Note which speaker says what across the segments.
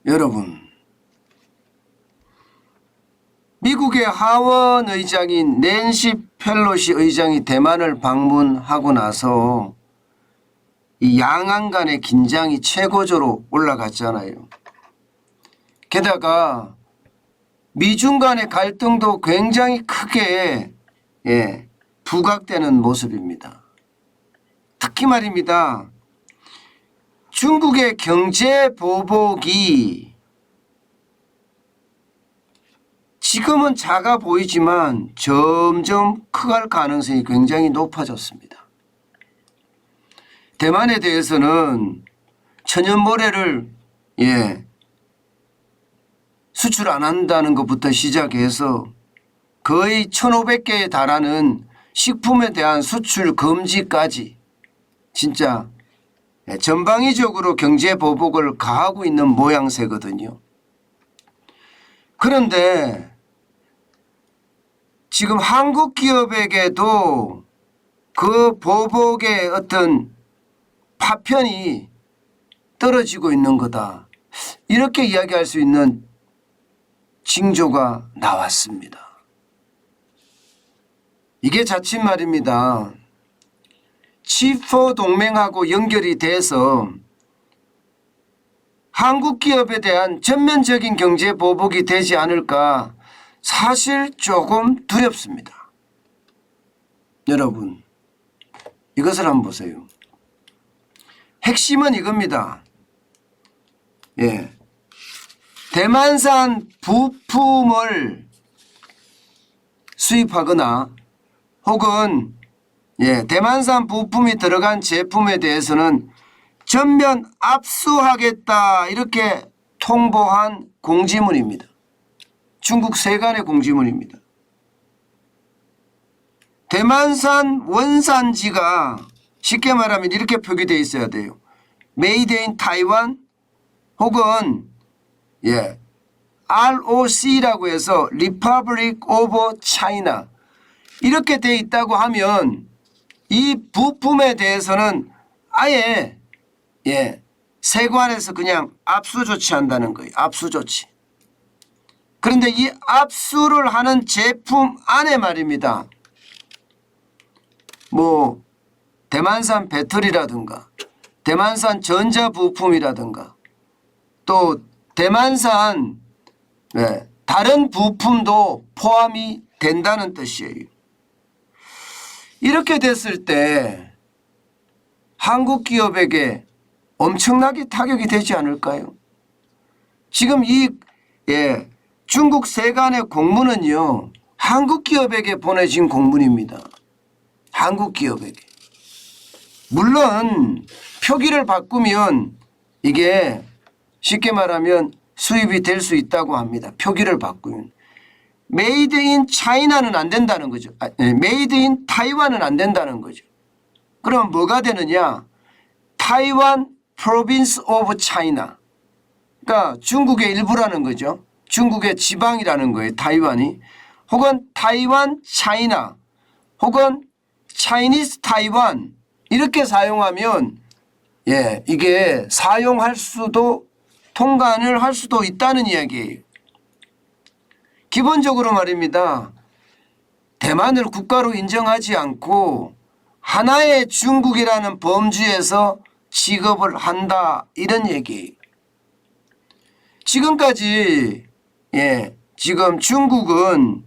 Speaker 1: 여러분, 미국의 하원 의장인 낸시 펠로시 의장이 대만을 방문하고 나서 이 양안 간의 긴장이 최고조로 올라갔잖아요. 게다가 미중 간의 갈등도 굉장히 크게 부각되는 모습입니다. 특히 말입니다. 중국의 경제 보복이 지금은 작아 보이지만 점점 커갈 가능성이 굉장히 높아졌습니다. 대만에 대해서는 천연모래를 수출 안 한다는 것부터 시작해서 거의 1,500개에 달하는 식품에 대한 수출 금지까지 진짜 전방위적으로 경제 보복을 가하고 있는 모양새거든요. 그런데 지금 한국 기업에게도 그 보복의 어떤 파편이 떨어지고 있는 거다. 이렇게 이야기할 수 있는 징조가 나왔습니다. 이게 자칫 말입니다. 치포 동맹하고 연결이 돼서 한국 기업에 대한 전면적인 경제 보복이 되지 않을까 사실 조금 두렵습니다. 여러분, 이것을 한번 보세요. 핵심은 이겁니다. 대만산 부품을 수입하거나 혹은 대만산 부품이 들어간 제품에 대해서는 전면 압수하겠다 이렇게 통보한 공지문입니다. 중국 세관의 공지문입니다. 대만산 원산지가 쉽게 말하면 이렇게 표기되어 있어야 돼요. Made in Taiwan 혹은 ROC라고 해서 Republic of China 이렇게 되어 있다고 하면 이 부품에 대해서는 아예 세관에서 그냥 압수 조치한다는 거예요. 압수 조치. 그런데 이 압수를 하는 제품 안에 말입니다. 뭐 대만산 배터리라든가 대만산 전자부품이라든가 또 대만산 다른 부품도 포함이 된다는 뜻이에요. 이렇게 됐을 때 한국 기업에게 엄청나게 타격이 되지 않을까요? 지금 이 중국 세관의 공문은요. 한국 기업에게 보내진 공문입니다. 한국 기업에게. 물론 표기를 바꾸면 이게 쉽게 말하면 수입이 될 수 있다고 합니다. 표기를 바꾸면. 메이드 인 차이나는 안 된다는 거죠. 메이드 인 타이완은 안 된다는 거죠. 그럼 뭐가 되느냐? 타이완 프로빈스 오브 차이나. 그러니까 중국의 일부라는 거죠. 중국의 지방이라는 거예요. 타이완이. 혹은 타이완 차이나 혹은 차이니스 타이완 이렇게 사용하면 이게 사용할 수도 통관을 할 수도 있다는 이야기예요. 기본적으로 말입니다. 대만을 국가로 인정하지 않고 하나의 중국이라는 범주에서 취급을 한다 이런 얘기예요. 지금까지 지금 중국은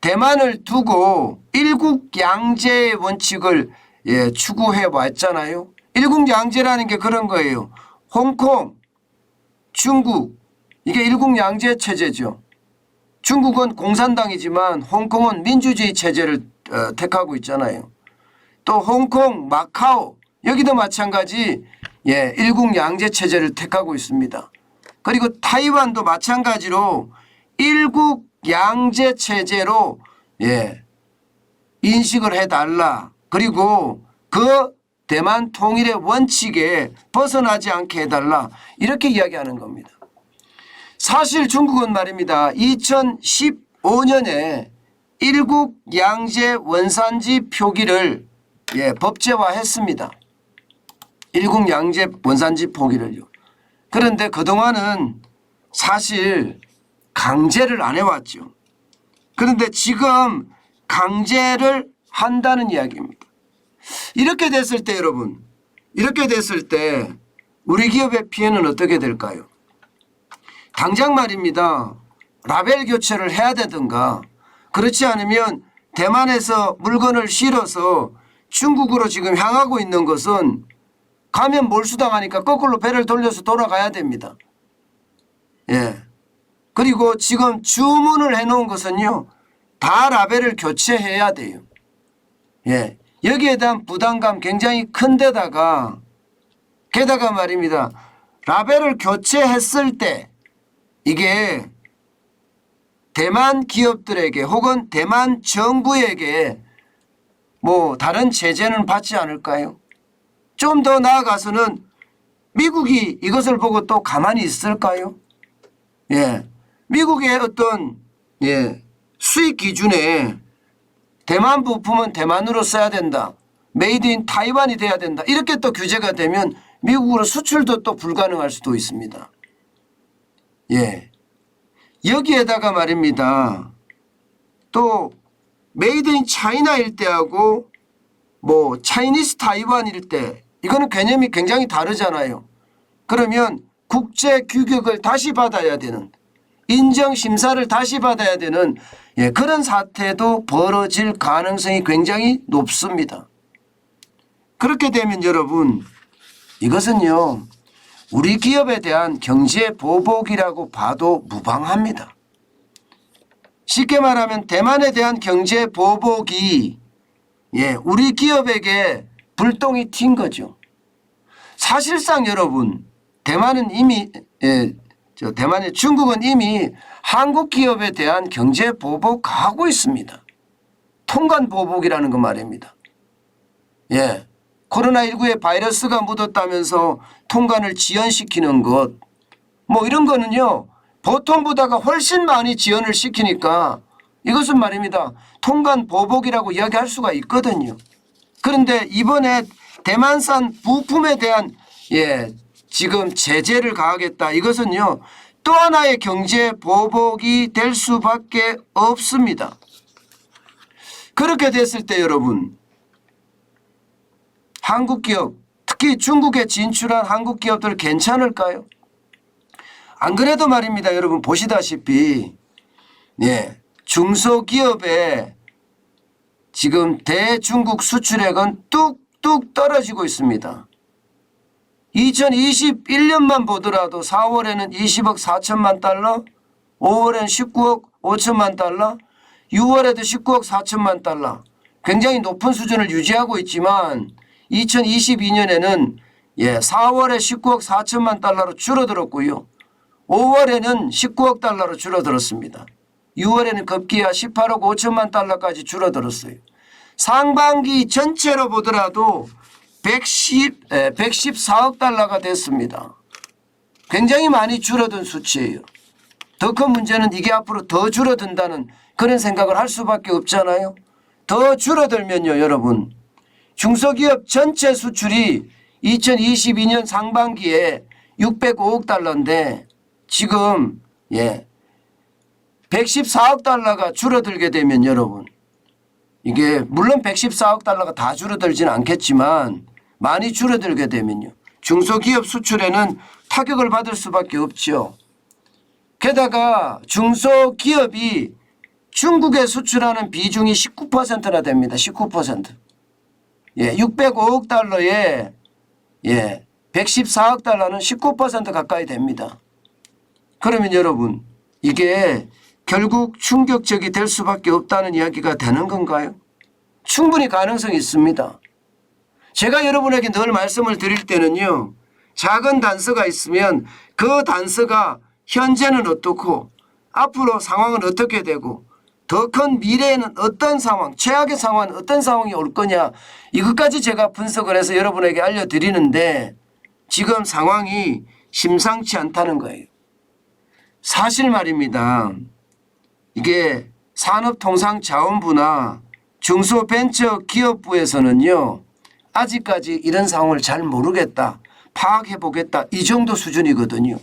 Speaker 1: 대만을 두고 일국양제의 원칙을 추구해 왔잖아요. 일국양제라는 게 그런 거예요. 홍콩, 중국 이게 일국양제 체제죠. 중국은 공산당이지만 홍콩은 민주주의 체제를 택하고 있잖아요. 또 홍콩, 마카오 여기도 마찬가지 일국양제 체제를 택하고 있습니다. 그리고 타이완도 마찬가지로 일국양제 체제로 인식을 해달라. 그리고 그 대만 통일의 원칙에 벗어나지 않게 해달라. 이렇게 이야기하는 겁니다. 사실 중국은 말입니다. 2015년에 일국 양제 원산지 표기를 법제화했습니다. 일국 양제 원산지 표기를요. 그런데 그동안은 사실 강제를 안 해왔죠. 그런데 지금 강제를 한다는 이야기입니다. 이렇게 됐을 때 여러분, 이렇게 됐을 때 우리 기업의 피해는 어떻게 될까요? 당장 말입니다. 라벨 교체를 해야 되든가, 그렇지 않으면 대만에서 물건을 실어서 중국으로 지금 향하고 있는 것은 가면 몰수당하니까 거꾸로 배를 돌려서 돌아가야 됩니다. 예. 그리고 지금 주문을 해놓은 것은요, 다 라벨을 교체해야 돼요. 예. 여기에 대한 부담감 굉장히 큰 데다가, 게다가 말입니다. 라벨을 교체했을 때 이게 대만 기업들에게 혹은 대만 정부에게 뭐 다른 제재는 받지 않을까요? 좀 더 나아가서는 미국이 이것을 보고 또 가만히 있을까요? 예. 미국의 어떤 수익 기준에 대만 부품은 대만으로 써야 된다. 메이드 인 타이완이 돼야 된다. 이렇게 또 규제가 되면 미국으로 수출도 또 불가능할 수도 있습니다. 예. 여기에다가 말입니다. 또 메이드 인 차이나일 때하고 뭐 차이니스 타이완일 때 이거는 개념이 굉장히 다르잖아요. 그러면 국제 규격을 다시 받아야 되는, 인정 심사를 다시 받아야 되는 그런 사태도 벌어질 가능성이 굉장히 높습니다. 그렇게 되면 여러분, 이것은요 우리 기업에 대한 경제 보복이라고 봐도 무방합니다. 쉽게 말하면 대만에 대한 경제 보복이 우리 기업에게 불똥이 튄 거죠. 사실상 여러분, 대만은 이미 중국은 이미 한국 기업에 대한 경제 보복하고 있습니다. 통관 보복이라는 거 말입니다. 예. 코로나19에 바이러스가 묻었다면서 통관을 지연시키는 것, 뭐 이런 거는요 보통보다가 훨씬 많이 지연을 시키니까 이것은 말입니다. 통관 보복이라고 이야기할 수가 있거든요. 그런데 이번에 대만산 부품에 대한 지금 제재를 가하겠다. 이것은요 또 하나의 경제 보복이 될 수밖에 없습니다. 그렇게 됐을 때 여러분, 한국 기업, 특히 중국에 진출한 한국 기업들 괜찮을까요? 안 그래도 말입니다. 여러분 보시다시피 중소기업의 지금 대중국 수출액은 뚝뚝 떨어지고 있습니다. 2021년만 보더라도 4월에는 20억 4천만 달러, 5월에는 19억 5천만 달러, 6월에도 19억 4천만 달러, 굉장히 높은 수준을 유지하고 있지만 2022년에는 4월에 19억 4천만 달러로 줄어들었고요. 5월에는 19억 달러로 줄어들었습니다. 6월에는 급기야 18억 5천만 달러까지 줄어들었어요. 상반기 전체로 보더라도 114억 달러가 됐습니다. 굉장히 많이 줄어든 수치예요. 더 큰 문제는 이게 앞으로 더 줄어든다는 그런 생각을 할 수밖에 없잖아요. 더 줄어들면요 여러분, 중소기업 전체 수출이 2022년 상반기에 605억 달러인데 지금 114억 달러가 줄어들게 되면 여러분, 이게 물론 114억 달러가 다 줄어들지는 않겠지만 많이 줄어들게 되면요 중소기업 수출에는 타격을 받을 수밖에 없죠. 게다가 중소기업이 중국에 수출하는 비중이 19%나 됩니다. 19%. 605억 달러에 114억 달러는 19% 가까이 됩니다. 그러면 여러분, 이게 결국 충격적이 될 수밖에 없다는 이야기가 되는 건가요? 충분히 가능성이 있습니다. 제가 여러분에게 늘 말씀을 드릴 때는요, 작은 단서가 있으면 그 단서가 현재는 어떻고 앞으로 상황은 어떻게 되고 더 큰 미래에는 어떤 상황, 최악의 상황은 어떤 상황이 올 거냐, 이것까지 제가 분석을 해서 여러분에게 알려드리는데 지금 상황이 심상치 않다는 거예요. 사실 말입니다. 이게 산업통상자원부나 중소벤처기업부에서는요 아직까지 이런 상황을 잘 모르겠다, 파악해보겠다, 이 정도 수준이거든요.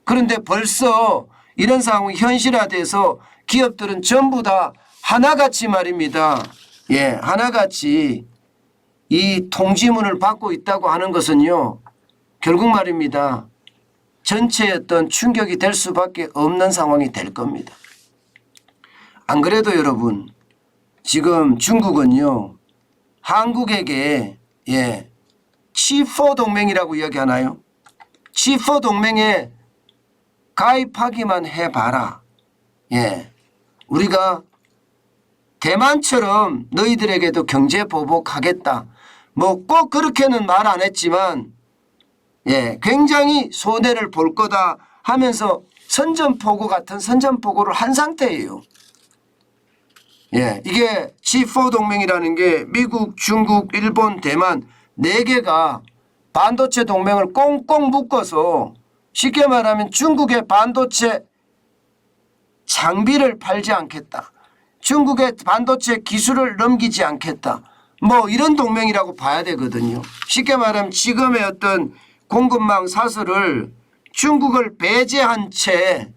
Speaker 1: 그런데 벌써 이런 상황이 현실화돼서 기업들은 전부 다 하나같이 말입니다. 예, 하나같이 이 통지문을 받고 있다고 하는 것은요, 결국 말입니다. 전체의 어떤 충격이 될 수밖에 없는 상황이 될 겁니다. 안 그래도 여러분, 지금 중국은요, 한국에게 G4 동맹이라고 이야기하나요? G4 동맹에 가입하기만 해봐라. 예, 우리가 대만처럼 너희들에게도 경제 보복하겠다. 뭐 꼭 그렇게는 말 안 했지만 굉장히 손해를 볼 거다 하면서 선전포고 같은 선전포고를 한 상태예요. 이게 G4 동맹이라는 게 미국, 중국, 일본, 대만 4개가 반도체 동맹을 꽁꽁 묶어서 쉽게 말하면 중국의 반도체 장비를 팔지 않겠다. 중국의 반도체 기술을 넘기지 않겠다. 뭐 이런 동맹이라고 봐야 되거든요. 쉽게 말하면 지금의 어떤 공급망 사슬을 중국을 배제한 채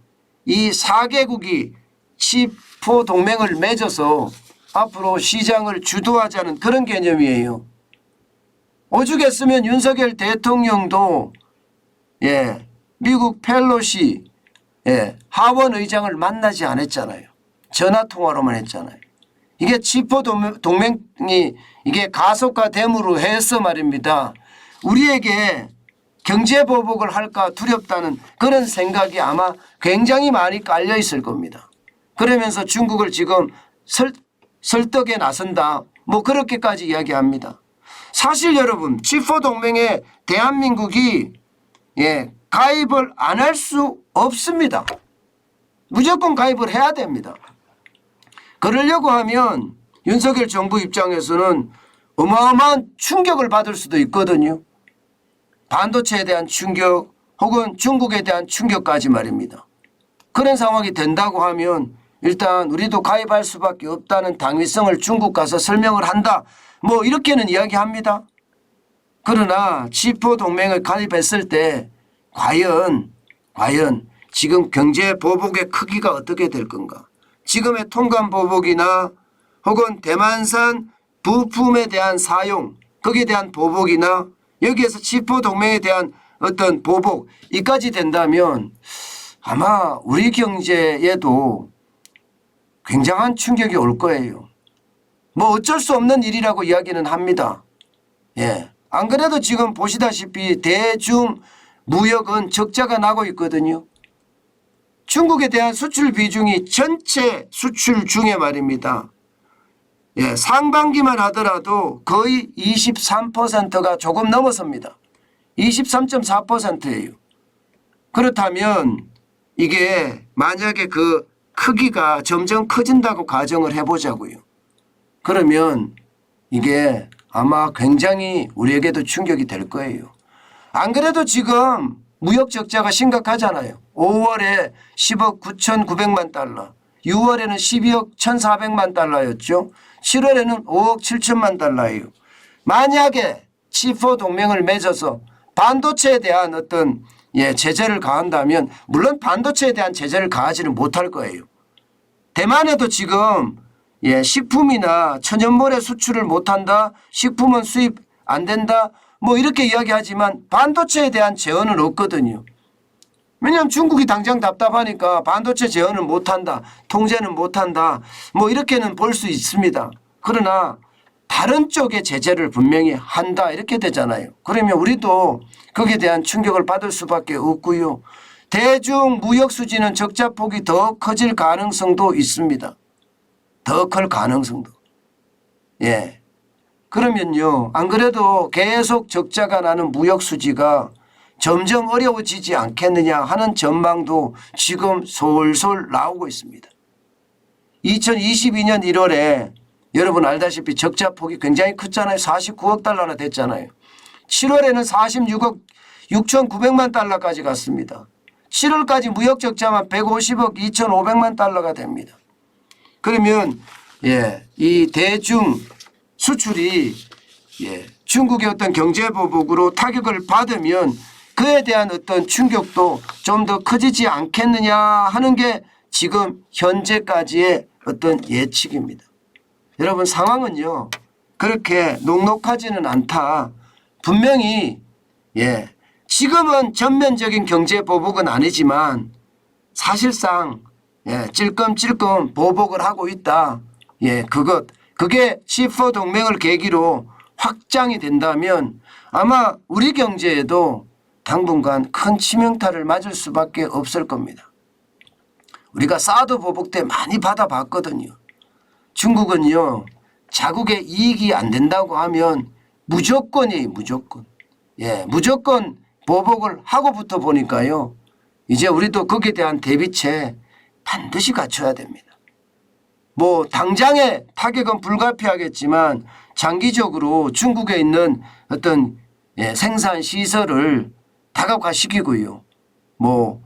Speaker 1: 이 4개국이 G4 동맹을 맺어서 앞으로 시장을 주도하자는 그런 개념이에요. 오죽했으면 윤석열 대통령도 미국 펠로시 하원 의장을 만나지 않았잖아요. 전화 통화로만 했잖아요. 이게 G4 동맹이 이게 가속화됨으로 해서 말입니다. 우리에게 경제 보복을 할까 두렵다는 그런 생각이 아마 굉장히 많이 깔려 있을 겁니다. 그러면서 중국을 지금 설득에 나선다. 뭐 그렇게까지 이야기합니다. 사실 여러분 G4 동맹에 대한민국이 가입을 안 할 수 없습니다. 무조건 가입을 해야 됩니다. 그러려고 하면 윤석열 정부 입장에서는 어마어마한 충격을 받을 수도 있거든요. 반도체에 대한 충격 혹은 중국에 대한 충격까지 말입니다. 그런 상황이 된다고 하면 일단 우리도 가입할 수밖에 없다는 당위성을 중국 가서 설명을 한다. 뭐 이렇게는 이야기합니다. 그러나 G4 동맹에 가입했을 때 과연 지금 경제 보복의 크기가 어떻게 될 건가. 지금의 통관 보복이나 혹은 대만산 부품에 대한 사용 거기에 대한 보복이나 여기에서 G4 동맹에 대한 어떤 보복 이까지 된다면 아마 우리 경제에도 굉장한 충격이 올 거예요. 뭐 어쩔 수 없는 일이라고 이야기는 합니다. 안 그래도 지금 보시다시피 대중 무역은 적자가 나고 있거든요. 중국에 대한 수출 비중이 전체 수출 중에 말입니다. 상반기만 하더라도 거의 23%가 조금 넘어섭니다. 23.4%예요. 그렇다면 이게 만약에 그 크기가 점점 커진다고 가정을 해보자고요. 그러면 이게 아마 굉장히 우리에게도 충격이 될 거예요. 안 그래도 지금 무역 적자가 심각하잖아요. 5월에 10억 9,900만 달러, 6월에는 12억 1,400만 달러였죠. 7월에는 5억 7천만 달러예요. 만약에 G4 동맹을 맺어서 반도체에 대한 어떤 제재를 가한다면 물론 반도체에 대한 제재를 가하지는 못할 거예요. 대만에도 지금 식품이나 천연모래 수출을 못한다. 식품은 수입 안 된다. 뭐 이렇게 이야기하지만 반도체에 대한 제한은 없거든요. 왜냐하면 중국이 당장 답답하니까 반도체 제한을 못한다. 통제는 못한다. 뭐 이렇게는 볼 수 있습니다. 그러나 다른 쪽의 제재를 분명히 한다 이렇게 되잖아요. 그러면 우리도 거기에 대한 충격을 받을 수밖에 없고요. 대중 무역 수지는 적자폭이 더 커질 가능성도 있습니다. 더 클 가능성도. 그러면요. 안 그래도 계속 적자가 나는 무역 수지가 점점 어려워지지 않겠느냐 하는 전망도 지금 솔솔 나오고 있습니다. 2022년 1월에 여러분 알다시피 적자폭이 굉장히 컸잖아요. 49억 달러나 됐잖아요. 7월에는 46억 6,900만 달러까지 갔습니다. 7월까지 무역 적자만 150억 2,500만 달러가 됩니다. 그러면 이 대중 수출이 중국의 어떤 경제 보복으로 타격을 받으면 그에 대한 어떤 충격도 좀 더 커지지 않겠느냐 하는 게 지금 현재까지의 어떤 예측입니다. 여러분 상황은요 그렇게 녹록하지는 않다. 분명히 지금은 전면적인 경제 보복은 아니지만 사실상 찔끔찔끔 보복을 하고 있다. 그게 C4 동맹을 계기로 확장이 된다면 아마 우리 경제에도 당분간 큰 치명타를 맞을 수밖에 없을 겁니다. 우리가 사드 보복 때 많이 받아봤거든요. 중국은요 자국의 이익이 안 된다고 하면 무조건이에요. 무조건 보복을 하고부터 보니까요. 이제 우리도 거기에 대한 대비책 반드시 갖춰야 됩니다. 뭐 당장의 타격은 불가피하겠지만 장기적으로 중국에 있는 어떤 생산 시설을 다각화시키고요. 뭐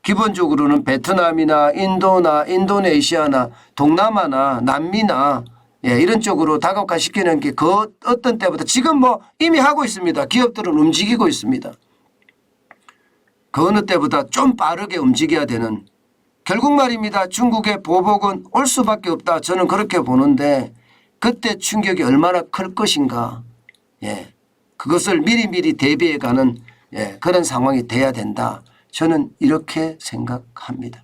Speaker 1: 기본적으로는 베트남이나 인도나 인도네시아나 동남아나 남미나 이런 쪽으로 다각화시키는 게 그 어떤 때보다 지금 뭐 이미 하고 있습니다. 기업들은 움직이고 있습니다. 그 어느 때보다 좀 빠르게 움직여야 되는 결국 말입니다. 중국의 보복은 올 수밖에 없다. 저는 그렇게 보는데 그때 충격이 얼마나 클 것인가. 그것을 미리미리 대비해가는 그런 상황이 돼야 된다. 저는 이렇게 생각합니다.